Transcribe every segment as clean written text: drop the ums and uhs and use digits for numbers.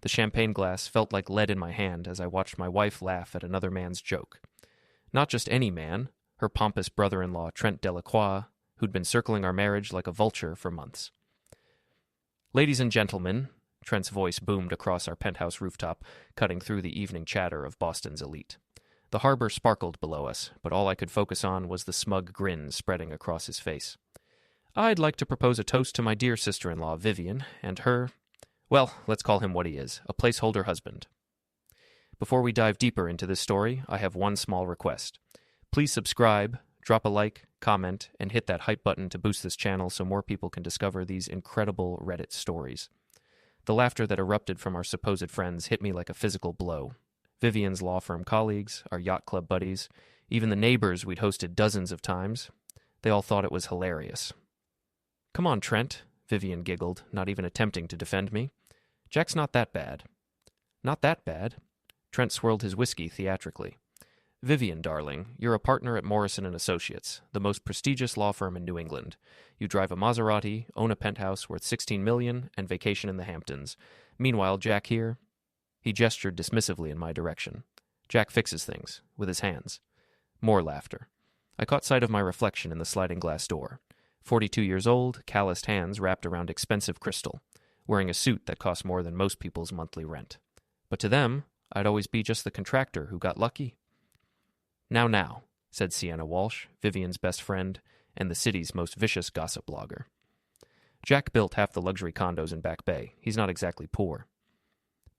The champagne glass felt like lead in my hand as I watched my wife laugh at another man's joke. Not just any man, her pompous brother-in-law Trent Delacroix, who'd been circling our marriage like a vulture for months. "Ladies and gentlemen," Trent's voice boomed across our penthouse rooftop, cutting through the evening chatter of Boston's elite. The harbor sparkled below us, but all I could focus on was the smug grin spreading across his face. "I'd like to propose a toast to my dear sister-in-law, Vivian, and her, well, let's call him what he is, a placeholder husband. Before we dive deeper into this story, I have one small request. Please subscribe, drop a like, comment, and hit that hype button to boost this channel so more people can discover these incredible Reddit stories." The laughter that erupted from our supposed friends hit me like a physical blow. Vivian's law firm colleagues, our yacht club buddies, even the neighbors we'd hosted dozens of times, they all thought it was hilarious. "Come on, Trent," Vivian giggled, not even attempting to defend me. "Jack's not that bad." "Not that bad?" Trent swirled his whiskey theatrically. "Vivian, darling, you're a partner at Morrison & Associates, the most prestigious law firm in New England. You drive a Maserati, own a penthouse worth $16 million, and vacation in the Hamptons. Meanwhile, Jack here..." He gestured dismissively in my direction. "Jack fixes things, with his hands." More laughter. I caught sight of my reflection in the sliding glass door. 42 years old, calloused hands wrapped around expensive crystal, wearing a suit that cost more than most people's monthly rent. But to them, I'd always be just the contractor who got lucky. Now, said Sienna Walsh, Vivian's best friend, and the city's most vicious gossip blogger. "Jack built half the luxury condos in Back Bay. He's not exactly poor."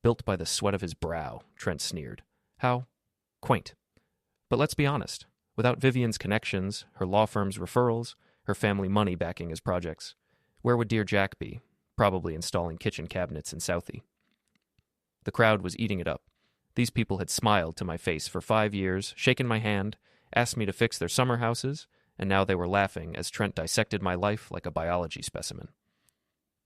"Built by the sweat of his brow," Trent sneered. "How quaint. But let's be honest. Without Vivian's connections, her law firm's referrals, her family money backing his projects, where would dear Jack be? Probably installing kitchen cabinets in Southie." The crowd was eating it up. These people had smiled to my face for 5 years, shaken my hand, asked me to fix their summer houses, and now they were laughing as Trent dissected my life like a biology specimen.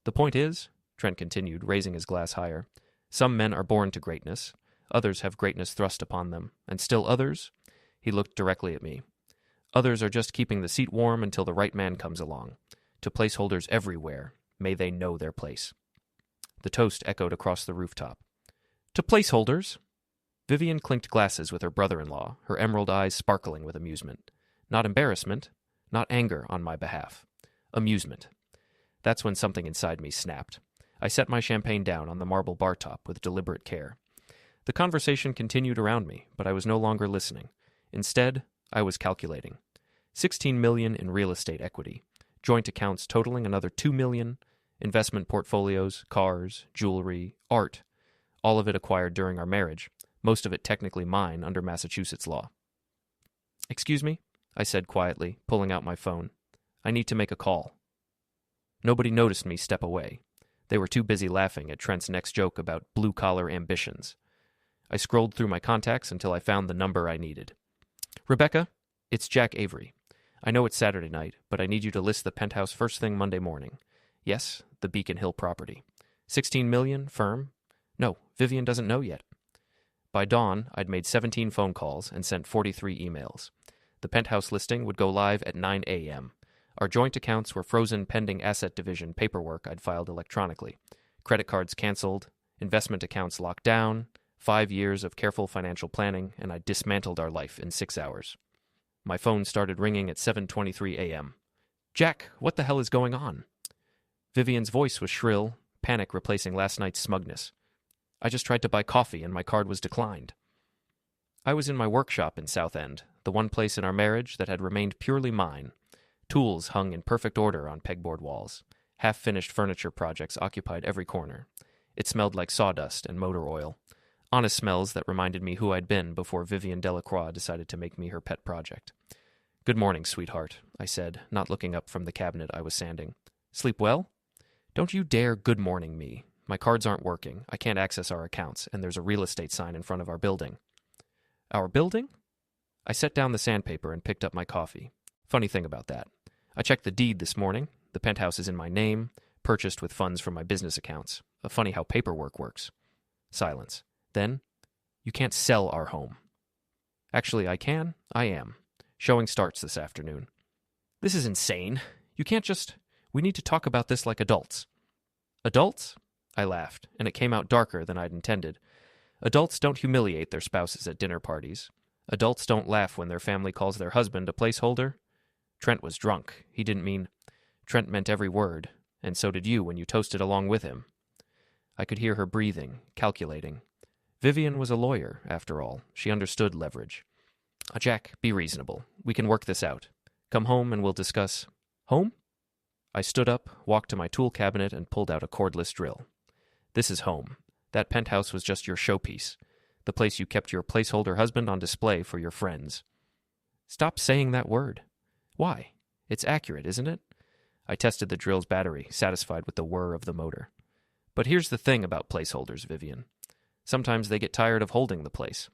"The point is," Trent continued, raising his glass higher, "some men are born to greatness, others have greatness thrust upon them, and still others," he looked directly at me, "others are just keeping the seat warm until the right man comes along. To placeholders everywhere, may they know their place." The toast echoed across the rooftop. "To placeholders!" Vivian clinked glasses with her brother-in-law, her emerald eyes sparkling with amusement. Not embarrassment, not anger on my behalf. Amusement. That's when something inside me snapped. I set my champagne down on the marble bar top with deliberate care. The conversation continued around me, but I was no longer listening. Instead, I was calculating. 16 million in real estate equity, joint accounts totaling another 2 million, investment portfolios, cars, jewelry, art, all of it acquired during our marriage, most of it technically mine under Massachusetts law. "Excuse me?" I said quietly, pulling out my phone. "I need to make a call." Nobody noticed me step away. They were too busy laughing at Trent's next joke about blue-collar ambitions. I scrolled through my contacts until I found the number I needed. "Rebecca, it's Jack Avery. I know it's Saturday night, but I need you to list the penthouse first thing Monday morning. Yes, the Beacon Hill property. 16 million, firm? No, Vivian doesn't know yet." By dawn, I'd made 17 phone calls and sent 43 emails. The penthouse listing would go live at 9 a.m. Our joint accounts were frozen pending asset division paperwork I'd filed electronically. Credit cards canceled, investment accounts locked down, 5 years of careful financial planning, and I dismantled our life in 6 hours. My phone started ringing at 7:23 a.m. "Jack, what the hell is going on?" Vivian's voice was shrill, panic replacing last night's smugness. "I just tried to buy coffee and my card was declined." I was in my workshop in South End, the one place in our marriage that had remained purely mine. Tools hung in perfect order on pegboard walls. Half-finished furniture projects occupied every corner. It smelled like sawdust and motor oil. Honest smells that reminded me who I'd been before Vivian Delacroix decided to make me her pet project. "Good morning, sweetheart," I said, not looking up from the cabinet I was sanding. "Sleep well?" "Don't you dare good morning me. My cards aren't working, I can't access our accounts, and there's a real estate sign in front of our building." "Our building?" I set down the sandpaper and picked up my coffee. Funny thing about that. I checked the deed this morning. The penthouse is in my name, purchased with funds from my business accounts. Funny how paperwork works. Silence. Then, "You can't sell our home." "Actually, I can. I am. Showing starts this afternoon." "This is insane. You can't just... We need to talk about this like adults." "Adults?" I laughed, and it came out darker than I'd intended. Adults don't humiliate their spouses at dinner parties. Adults don't laugh when their family calls their husband a placeholder. Trent was drunk. He didn't mean... Trent meant every word, and so did you when you toasted along with him. I could hear her breathing, calculating. Vivian was a lawyer, after all. She understood leverage. Jack, be reasonable. We can work this out. Come home and we'll discuss... Home? I stood up, walked to my tool cabinet, and pulled out a cordless drill. This is home. That penthouse was just your showpiece. The place you kept your placeholder husband on display for your friends. Stop saying that word. Why? It's accurate, isn't it? I tested the drill's battery, satisfied with the whir of the motor. But here's the thing about placeholders, Vivian. Sometimes they get tired of holding the place.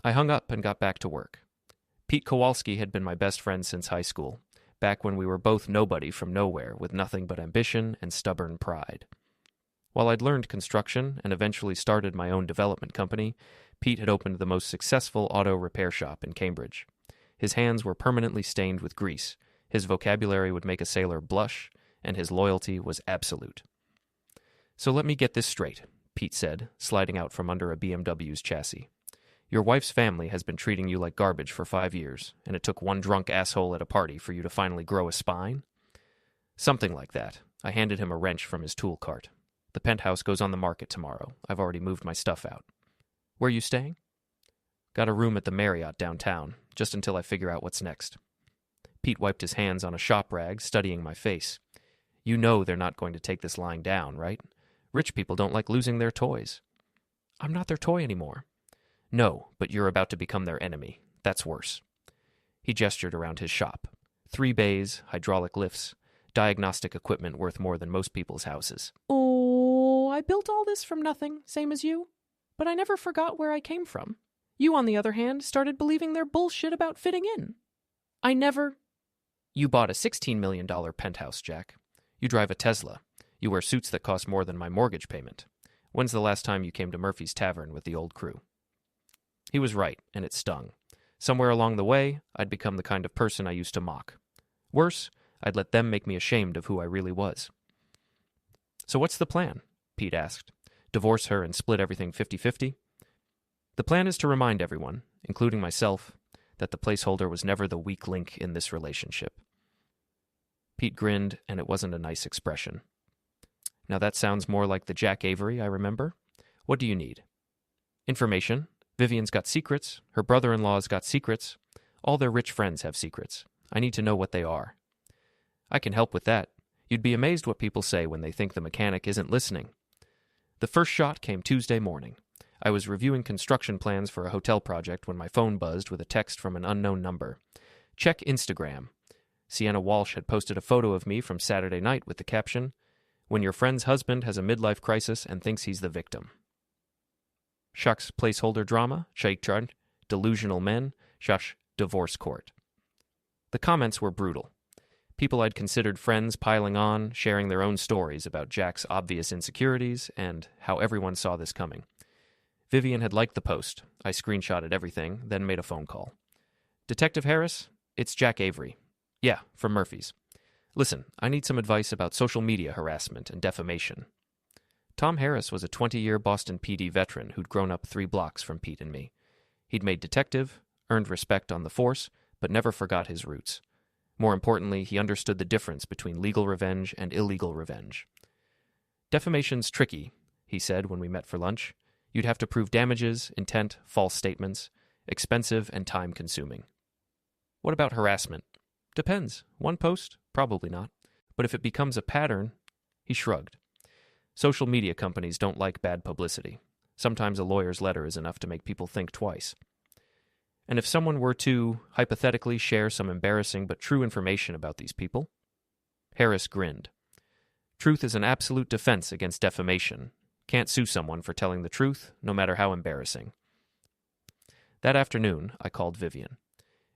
I hung up and got back to work. Pete Kowalski had been my best friend since high school, back when we were both nobody from nowhere with nothing but ambition and stubborn pride. While I'd learned construction and eventually started my own development company, Pete had opened the most successful auto repair shop in Cambridge. His hands were permanently stained with grease, his vocabulary would make a sailor blush, and his loyalty was absolute. So let me get this straight, Pete said, sliding out from under a BMW's chassis. Your wife's family has been treating you like garbage for 5 years, and it took one drunk asshole at a party for you to finally grow a spine? Something like that. I handed him a wrench from his tool cart. The penthouse goes on the market tomorrow. I've already moved my stuff out. Where are you staying? Got a room at the Marriott downtown, just until I figure out what's next. Pete wiped his hands on a shop rag, studying my face. You know they're not going to take this lying down, right? Rich people don't like losing their toys. I'm not their toy anymore. No, but you're about to become their enemy. That's worse. He gestured around his shop. 3 bays, hydraulic lifts, diagnostic equipment worth more than most people's houses. Oh, I built all this from nothing, same as you. But I never forgot where I came from. You, on the other hand, started believing their bullshit about fitting in. I never... You bought a $16 million penthouse, Jack. You drive a Tesla. You wear suits that cost more than my mortgage payment. When's the last time you came to Murphy's Tavern with the old crew? He was right, and it stung. Somewhere along the way, I'd become the kind of person I used to mock. Worse, I'd let them make me ashamed of who I really was. So what's the plan? Pete asked. Divorce her and split everything 50-50? The plan is to remind everyone, including myself, that the placeholder was never the weak link in this relationship. Pete grinned, and it wasn't a nice expression. Now that sounds more like the Jack Avery I remember. What do you need? Information. Vivian's got secrets. Her brother-in-law's got secrets. All their rich friends have secrets. I need to know what they are. I can help with that. You'd be amazed what people say when they think the mechanic isn't listening. The first shot came Tuesday morning. I was reviewing construction plans for a hotel project when my phone buzzed with a text from an unknown number. Check Instagram. Sienna Walsh had posted a photo of me from Saturday night with the caption, "When your friend's husband has a midlife crisis and thinks he's the victim." Shucks placeholder drama, Cheered.I, delusional men, shush divorce court. The comments were brutal. People I'd considered friends piling on, sharing their own stories about Jack's obvious insecurities and how everyone saw this coming. Vivian had liked the post. I screenshotted everything, then made a phone call. Detective Harris, it's Jack Avery. Yeah, from Murphy's. Listen, I need some advice about social media harassment and defamation. Tom Harris was a 20-year Boston PD veteran who'd grown up 3 blocks from Pete and me. He'd made detective, earned respect on the force, but never forgot his roots. More importantly, he understood the difference between legal revenge and illegal revenge. Defamation's tricky, he said when we met for lunch. You'd have to prove damages, intent, false statements, expensive and time-consuming. What about harassment? Depends. One post? Probably not. But if it becomes a pattern, he shrugged. Social media companies don't like bad publicity. Sometimes a lawyer's letter is enough to make people think twice. And if someone were to, hypothetically, share some embarrassing but true information about these people? Harris grinned. Truth is an absolute defense against defamation. Can't sue someone for telling the truth, no matter how embarrassing. That afternoon, I called Vivian.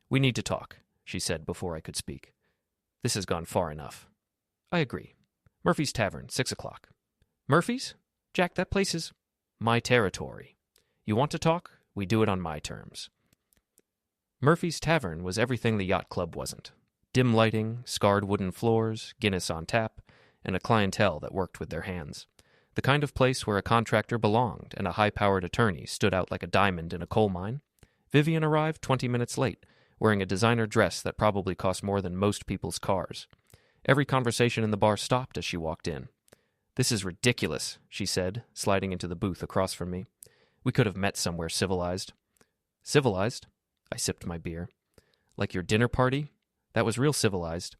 We need to talk, she said before I could speak. This has gone far enough. I agree. Murphy's Tavern, 6 o'clock. Murphy's? Jack, that place is my territory. You want to talk? We do it on my terms. Murphy's Tavern was everything the yacht club wasn't. Dim lighting, scarred wooden floors, Guinness on tap, and a clientele that worked with their hands. The kind of place where a contractor belonged and a high-powered attorney stood out like a diamond in a coal mine. Vivian arrived 20 minutes late, wearing a designer dress that probably cost more than most people's cars. Every conversation in the bar stopped as she walked in. "This is ridiculous," she said, sliding into the booth across from me. "We could have met somewhere civilized." "Civilized?" I sipped my beer. "Like your dinner party? That was real civilized."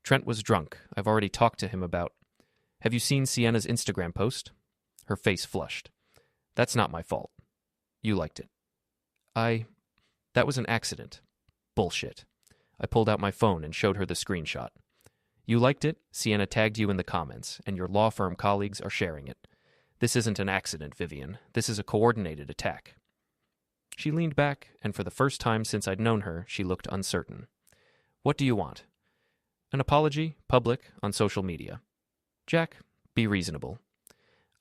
Trent was drunk. I've already talked to him about... "Have you seen Sienna's Instagram post?" Her face flushed. "That's not my fault. You liked it." That was an accident." "Bullshit." I pulled out my phone and showed her the screenshot. "You liked it, Sienna tagged you in the comments, and your law firm colleagues are sharing it. This isn't an accident, Vivian. This is a coordinated attack." She leaned back, and for the first time since I'd known her, she looked uncertain. "What do you want?" "An apology, public, on social media." "Jack, be reasonable."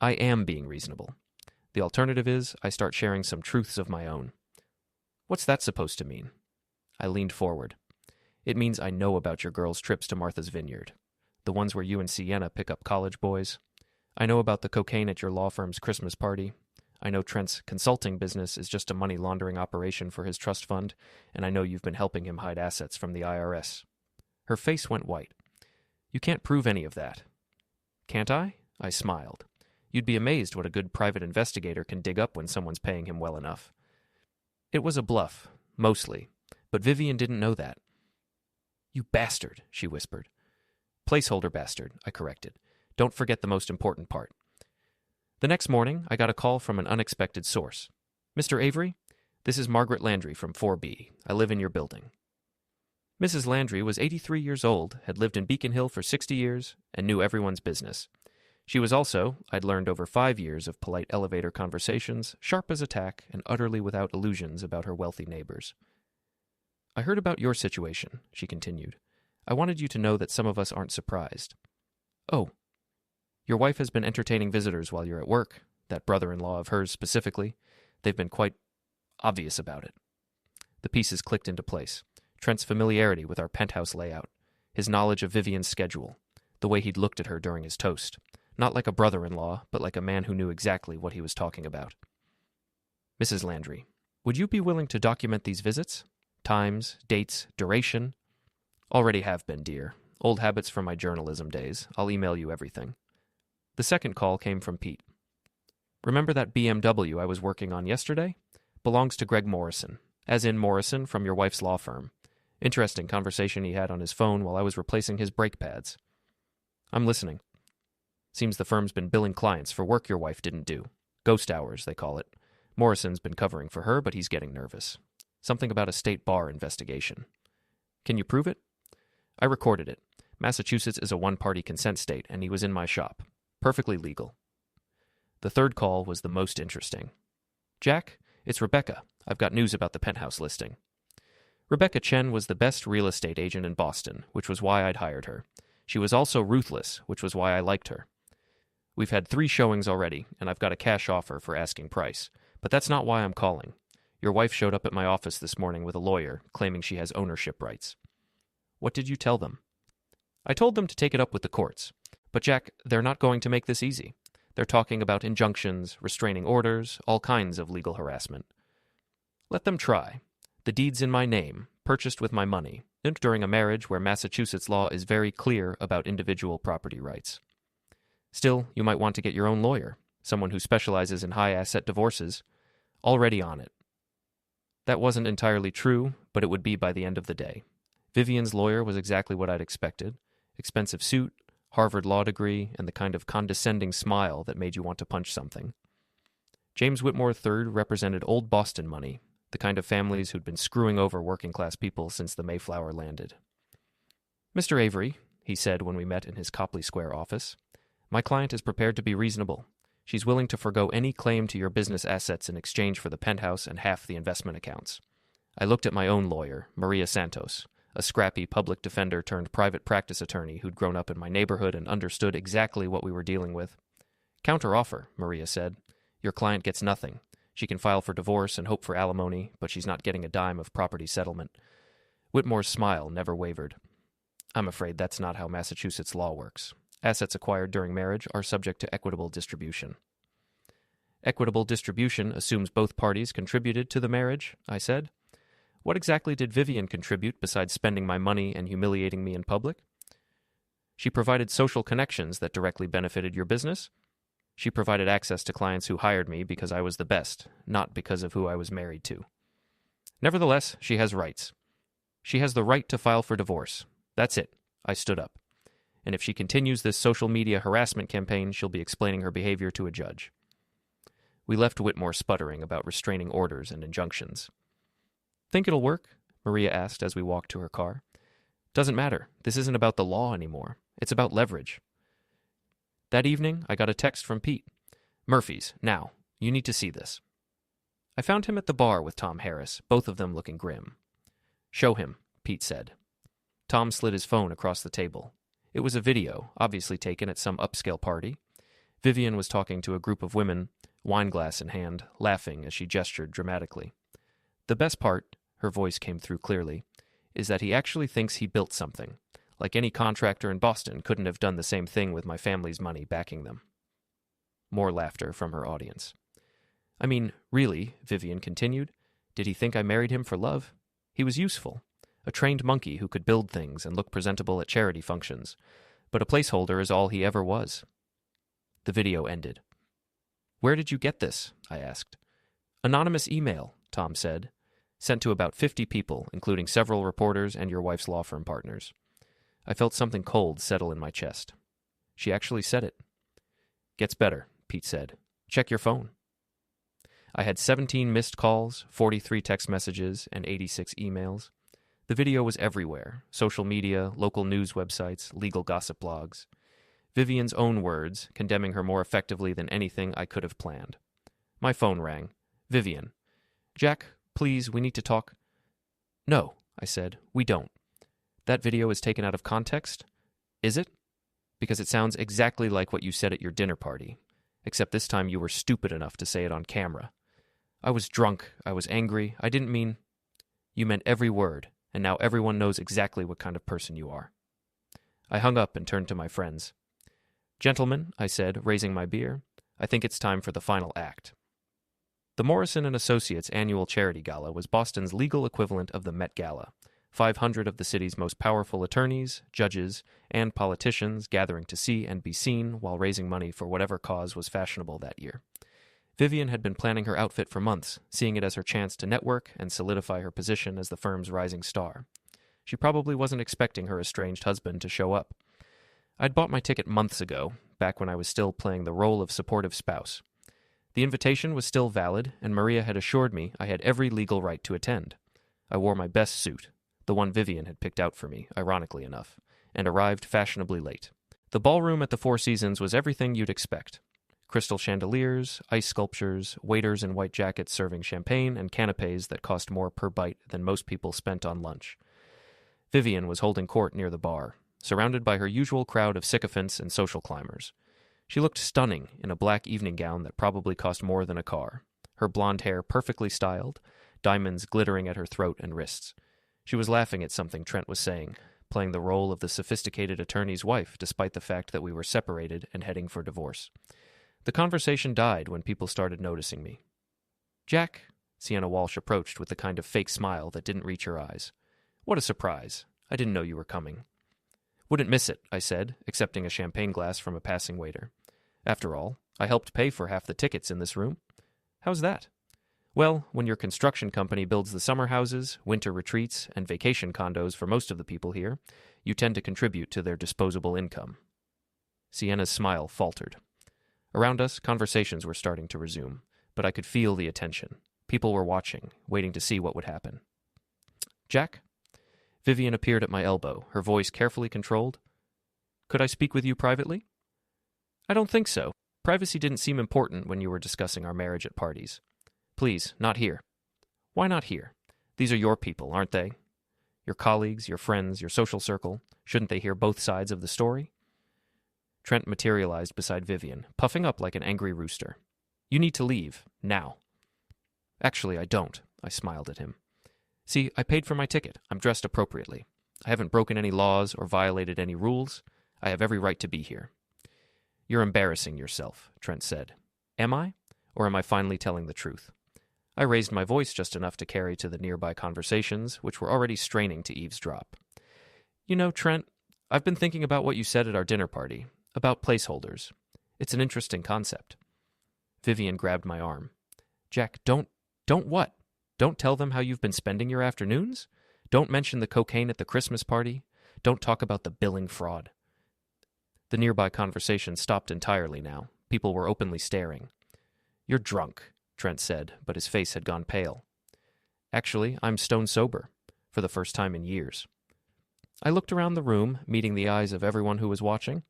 "I am being reasonable. The alternative is I start sharing some truths of my own." "What's that supposed to mean?" I leaned forward. "It means I know about your girls' trips to Martha's Vineyard, the ones where you and Sienna pick up college boys. I know about the cocaine at your law firm's Christmas party. I know Trent's consulting business is just a money laundering operation for his trust fund, and I know you've been helping him hide assets from the IRS." Her face went white. "You can't prove any of that." "Can't I?" I smiled. "You'd be amazed what a good private investigator can dig up when someone's paying him well enough." It was a bluff, mostly, but Vivian didn't know that. "You bastard," she whispered. "Placeholder bastard," I corrected. "Don't forget the most important part." The next morning, I got a call from an unexpected source. "Mr. Avery, this is Margaret Landry from 4B. I live in your building." Mrs. Landry was 83 years old, had lived in Beacon Hill for 60 years, and knew everyone's business. She was also, I'd learned over 5 years of polite elevator conversations, sharp as a tack and utterly without illusions about her wealthy neighbors. "I heard about your situation," she continued. "I wanted you to know that some of us aren't surprised." "Oh. Your wife has been entertaining visitors while you're at work, that brother-in-law of hers specifically. They've been quite obvious about it." The pieces clicked into place. Trent's familiarity with our penthouse layout, his knowledge of Vivian's schedule, the way he'd looked at her during his toast. Not like a brother-in-law, but like a man who knew exactly what he was talking about. "Mrs. Landry, would you be willing to document these visits? Times, dates, duration?" "Already have been, dear. Old habits from my journalism days. I'll email you everything." The second call came from Pete. "Remember that BMW I was working on yesterday? Belongs to Greg Morrison, as in Morrison from your wife's law firm. Interesting conversation he had on his phone while I was replacing his brake pads." "I'm listening." "Seems the firm's been billing clients for work your wife didn't do. Ghost hours, they call it. Morrison's been covering for her, but he's getting nervous. Something about a state bar investigation." "Can you prove it?" "I recorded it. Massachusetts is a one-party consent state, and he was in my shop. Perfectly legal." The third call was the most interesting. "Jack, it's Rebecca. I've got news about the penthouse listing." Rebecca Chen was the best real estate agent in Boston, which was why I'd hired her. She was also ruthless, which was why I liked her. "We've had 3 showings already, and I've got a cash offer for asking price. But that's not why I'm calling. Your wife showed up at my office this morning with a lawyer, claiming she has ownership rights." "What did you tell them?" "I told them to take it up with the courts. But Jack, they're not going to make this easy. They're talking about injunctions, restraining orders, all kinds of legal harassment." "Let them try. The deed's in my name, purchased with my money, and during a marriage where Massachusetts law is very clear about individual property rights. Still, you might want to get your own lawyer, someone who specializes in high-asset divorces. Already on it." That wasn't entirely true, but it would be by the end of the day. Vivian's lawyer was exactly what I'd expected. Expensive suit, Harvard law degree, and the kind of condescending smile that made you want to punch something. James Whitmore III represented old Boston money, the kind of families who'd been screwing over working-class people since the Mayflower landed. "Mr. Avery," he said when we met in his Copley Square office, "my client is prepared to be reasonable. She's willing to forgo any claim to your business assets in exchange for the penthouse and half the investment accounts." I looked at my own lawyer, Maria Santos, a scrappy public defender turned private practice attorney who'd grown up in my neighborhood and understood exactly what we were dealing with. "Counteroffer," Maria said. "Your client gets nothing. She can file for divorce and hope for alimony, but she's not getting a dime of property settlement." Whitmore's smile never wavered. "I'm afraid that's not how Massachusetts law works. Assets acquired during marriage are subject to equitable distribution. Equitable distribution assumes both parties contributed to the marriage, I said. What exactly did Vivian contribute besides spending my money and humiliating me in public? She provided social connections that directly benefited your business. She provided access to clients who hired me because I was the best, not because of who I was married to. Nevertheless, she has rights. She has the right to file for divorce. That's it. I stood up. And if she continues this social media harassment campaign, she'll be explaining her behavior to a judge. We left Whitmore sputtering about restraining orders and injunctions. Think it'll work? Maria asked as we walked to her car. Doesn't matter. This isn't about the law anymore. It's about leverage. That evening, I got a text from Pete. Murphy's, now. You need to see this. I found him at the bar with Tom Harris, both of them looking grim. Show him, Pete said. Tom slid his phone across the table. It was a video, obviously taken at some upscale party. Vivian was talking to a group of women, wineglass in hand, laughing as she gestured dramatically. The best part, her voice came through clearly, is that he actually thinks he built something. Like any contractor in Boston couldn't have done the same thing with my family's money backing them. More laughter from her audience. I mean, really, Vivian continued, did he think I married him for love? He was useful. A trained monkey who could build things and look presentable at charity functions. But a placeholder is all he ever was. The video ended. Where did you get this? I asked. Anonymous email, Tom said. Sent to about 50 people, including several reporters and your wife's law firm partners. I felt something cold settle in my chest. She actually said it. Gets better, Pete said. Check your phone. I had 17 missed calls, 43 text messages, and 86 emails. The video was everywhere. Social media, local news websites, legal gossip blogs. Vivian's own words, condemning her more effectively than anything I could have planned. My phone rang. Vivian. Jack, please, we need to talk. No, I said, we don't. That video is taken out of context? Is it? Because it sounds exactly like what you said at your dinner party, except this time you were stupid enough to say it on camera. I was drunk, I was angry, I didn't mean... You meant every word, and now everyone knows exactly what kind of person you are. I hung up and turned to my friends. Gentlemen, I said, raising my beer, I think it's time for the final act. The Morrison & Associates annual charity gala was Boston's legal equivalent of the Met Gala. 500 of the city's most powerful attorneys, judges, and politicians gathering to see and be seen while raising money for whatever cause was fashionable that year. Vivian had been planning her outfit for months, seeing it as her chance to network and solidify her position as the firm's rising star. She probably wasn't expecting her estranged husband to show up. I'd bought my ticket months ago, back when I was still playing the role of supportive spouse. The invitation was still valid, and Maria had assured me I had every legal right to attend. I wore my best suit, the one Vivian had picked out for me, ironically enough, and arrived fashionably late. The ballroom at the Four Seasons was everything you'd expect. Crystal chandeliers, ice sculptures, waiters in white jackets serving champagne, and canapes that cost more per bite than most people spent on lunch. Vivian was holding court near the bar, surrounded by her usual crowd of sycophants and social climbers. She looked stunning in a black evening gown that probably cost more than a car, her blonde hair perfectly styled, diamonds glittering at her throat and wrists. She was laughing at something Trent was saying, playing the role of the sophisticated attorney's wife despite the fact that we were separated and heading for divorce. The conversation died when people started noticing me. Jack, Sienna Walsh approached with the kind of fake smile that didn't reach her eyes. What a surprise. I didn't know you were coming. Wouldn't miss it, I said, accepting a champagne glass from a passing waiter. After all, I helped pay for half the tickets in this room. How's that? Well, when your construction company builds the summer houses, winter retreats, and vacation condos for most of the people here, you tend to contribute to their disposable income. Sienna's smile faltered. Around us, conversations were starting to resume, but I could feel the attention. People were watching, waiting to see what would happen. Jack? Vivian appeared at my elbow, her voice carefully controlled. Could I speak with you privately? I don't think so. Privacy didn't seem important when you were discussing our marriage at parties. Please, not here. Why not here? These are your people, aren't they? Your colleagues, your friends, your social circle. Shouldn't they hear both sides of the story? Trent materialized beside Vivian, puffing up like an angry rooster. You need to leave, now. Actually, I don't, I smiled at him. See, I paid for my ticket. I'm dressed appropriately. I haven't broken any laws or violated any rules. I have every right to be here. You're embarrassing yourself, Trent said. Am I? Or am I finally telling the truth? I raised my voice just enough to carry to the nearby conversations, which were already straining to eavesdrop. You know, Trent, I've been thinking about what you said at our dinner party, about placeholders. It's an interesting concept. Vivian grabbed my arm. Jack, don't what? Don't tell them how you've been spending your afternoons? Don't mention the cocaine at the Christmas party? Don't talk about the billing fraud. The nearby conversation stopped entirely now. People were openly staring. You're drunk, Trent said, but his face had gone pale. Actually, I'm stone sober, for the first time in years. I looked around the room, meeting the eyes of everyone who was watching.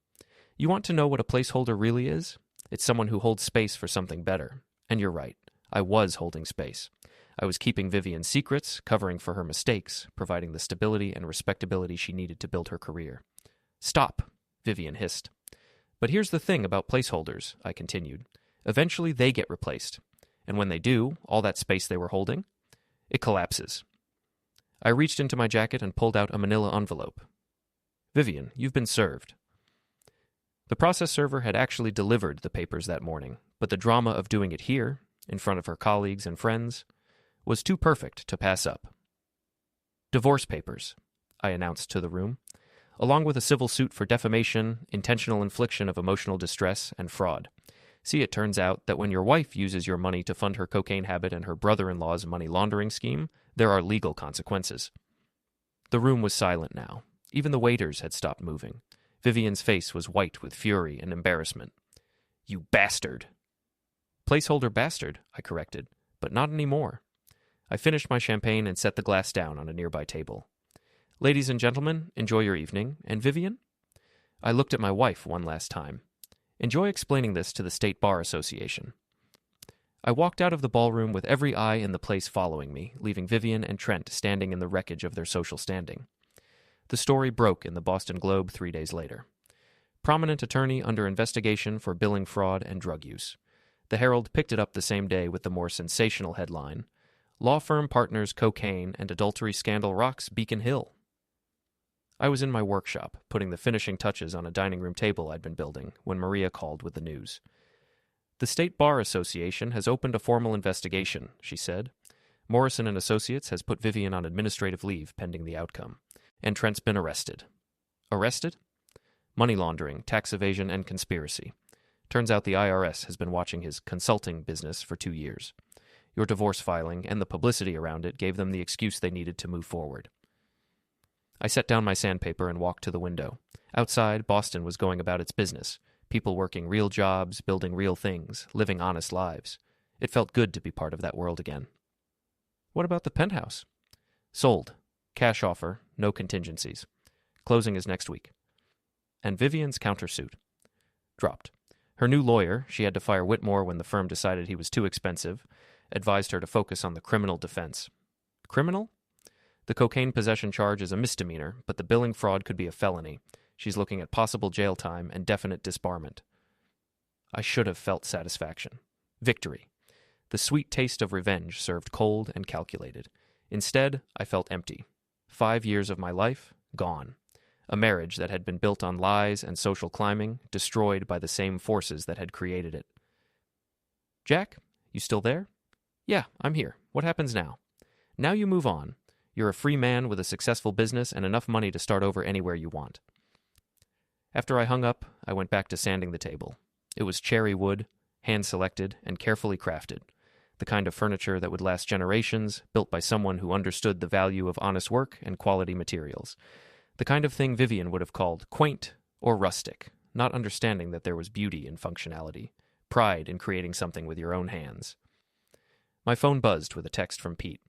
You want to know what a placeholder really is? It's someone who holds space for something better. And you're right, I was holding space. I was keeping Vivian's secrets, covering for her mistakes, providing the stability and respectability she needed to build her career. Stop, Vivian hissed. But here's the thing about placeholders, I continued. Eventually they get replaced. And when they do, all that space they were holding, it collapses. I reached into my jacket and pulled out a manila envelope. Vivian, you've been served. The process server had actually delivered the papers that morning, but the drama of doing it here, in front of her colleagues and friends, was too perfect to pass up. Divorce papers, I announced to the room, along with a civil suit for defamation, intentional infliction of emotional distress, and fraud. See, it turns out that when your wife uses your money to fund her cocaine habit and her brother-in-law's money laundering scheme, there are legal consequences. The room was silent now. Even the waiters had stopped moving. Vivian's face was white with fury and embarrassment. You bastard! Placeholder bastard, I corrected, but not anymore. I finished my champagne and set the glass down on a nearby table. Ladies and gentlemen, enjoy your evening. And Vivian? I looked at my wife one last time. Enjoy explaining this to the State Bar Association. I walked out of the ballroom with every eye in the place following me, leaving Vivian and Trent standing in the wreckage of their social standing. The story broke in the Boston Globe 3 days later. Prominent attorney under investigation for billing fraud and drug use. The Herald picked it up the same day with the more sensational headline, Law firm partners cocaine and adultery scandal rocks Beacon Hill. I was in my workshop, putting the finishing touches on a dining room table I'd been building, when Maria called with the news. The State Bar Association has opened a formal investigation, she said. Morrison and Associates has put Vivian on administrative leave pending the outcome. And Trent's been arrested. Arrested? Money laundering, tax evasion, and conspiracy. Turns out the IRS has been watching his consulting business for 2 years. Your divorce filing and the publicity around it gave them the excuse they needed to move forward. I set down my sandpaper and walked to the window. Outside, Boston was going about its business. People working real jobs, building real things, living honest lives. It felt good to be part of that world again. What about the penthouse? Sold. Cash offer, no contingencies. Closing is next week. And Vivian's countersuit. Dropped. Her new lawyer, she had to fire Whitmore when the firm decided he was too expensive, advised her to focus on the criminal defense. Criminal? The cocaine possession charge is a misdemeanor, but the billing fraud could be a felony. She's looking at possible jail time and definite disbarment. I should have felt satisfaction. Victory. The sweet taste of revenge served cold and calculated. Instead, I felt empty. 5 years of my life, gone. A marriage that had been built on lies and social climbing, destroyed by the same forces that had created it. Jack, you still there? Yeah, I'm here. What happens now? Now you move on. You're a free man with a successful business and enough money to start over anywhere you want. After I hung up, I went back to sanding the table. It was cherry wood, hand-selected, and carefully crafted. The kind of furniture that would last generations, built by someone who understood the value of honest work and quality materials. The kind of thing Vivian would have called quaint or rustic, not understanding that there was beauty in functionality, pride in creating something with your own hands. My phone buzzed with a text from Pete.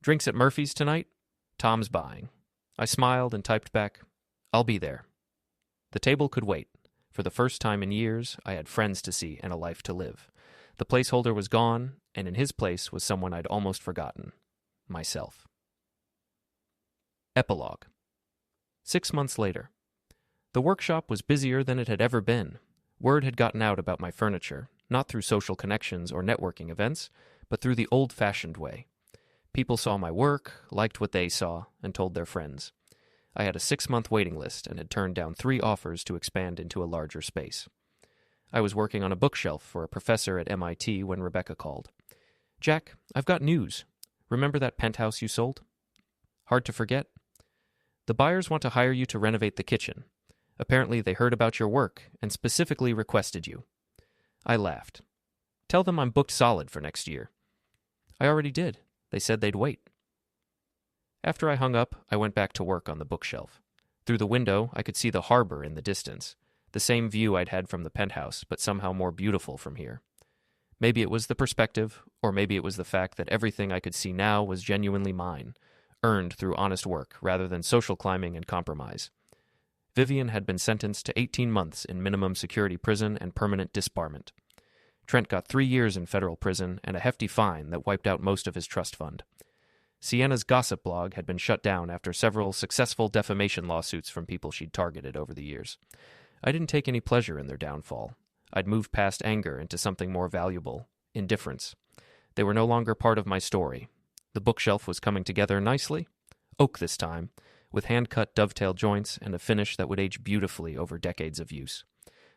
Drinks at Murphy's tonight? Tom's buying. I smiled and typed back, I'll be there. The table could wait. For the first time in years, I had friends to see and a life to live. The placeholder was gone, and in his place was someone I'd almost forgotten. Myself. Epilogue. 6 months later. The workshop was busier than it had ever been. Word had gotten out about my furniture, not through social connections or networking events, but through the old-fashioned way. People saw my work, liked what they saw, and told their friends. I had a 6-month waiting list and had turned down 3 offers to expand into a larger space. I was working on a bookshelf for a professor at MIT when Rebecca called. "Jack, I've got news. Remember that penthouse you sold?" "Hard to forget." "The buyers want to hire you to renovate the kitchen. Apparently they heard about your work and specifically requested you." I laughed. "Tell them I'm booked solid for next year." "I already did. They said they'd wait." After I hung up, I went back to work on the bookshelf. Through the window, I could see the harbor in the distance, the same view I'd had from the penthouse, but somehow more beautiful from here. Maybe it was the perspective, or maybe it was the fact that everything I could see now was genuinely mine, earned through honest work rather than social climbing and compromise. Vivian had been sentenced to 18 months in minimum security prison and permanent disbarment. Trent got 3 years in federal prison and a hefty fine that wiped out most of his trust fund. Sienna's gossip blog had been shut down after several successful defamation lawsuits from people she'd targeted over the years. I didn't take any pleasure in their downfall. I'd moved past anger into something more valuable, indifference. They were no longer part of my story. The bookshelf was coming together nicely, oak this time, with hand-cut dovetail joints and a finish that would age beautifully over decades of use.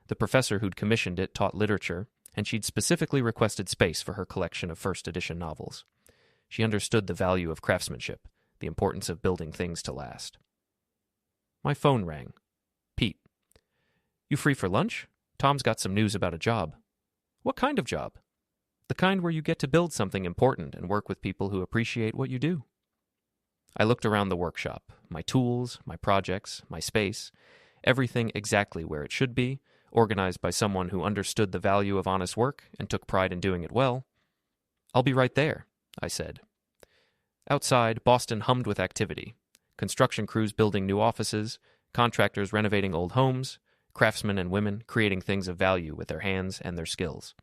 The professor who'd commissioned it taught literature, and she'd specifically requested space for her collection of first-edition novels. She understood the value of craftsmanship, the importance of building things to last. My phone rang. Pete. "You free for lunch? Tom's got some news about a job." "What kind of job?" "The kind where you get to build something important and work with people who appreciate what you do." I looked around the workshop, my tools, my projects, my space, everything exactly where it should be, organized by someone who understood the value of honest work and took pride in doing it well. "I'll be right there," I said. Outside, Boston hummed with activity. Construction crews building new offices, contractors renovating old homes, craftsmen and women creating things of value with their hands and their skills.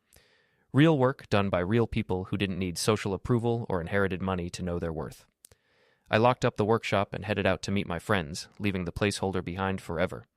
Real work done by real people who didn't need social approval or inherited money to know their worth. I locked up the workshop and headed out to meet my friends, leaving the placeholder behind forever.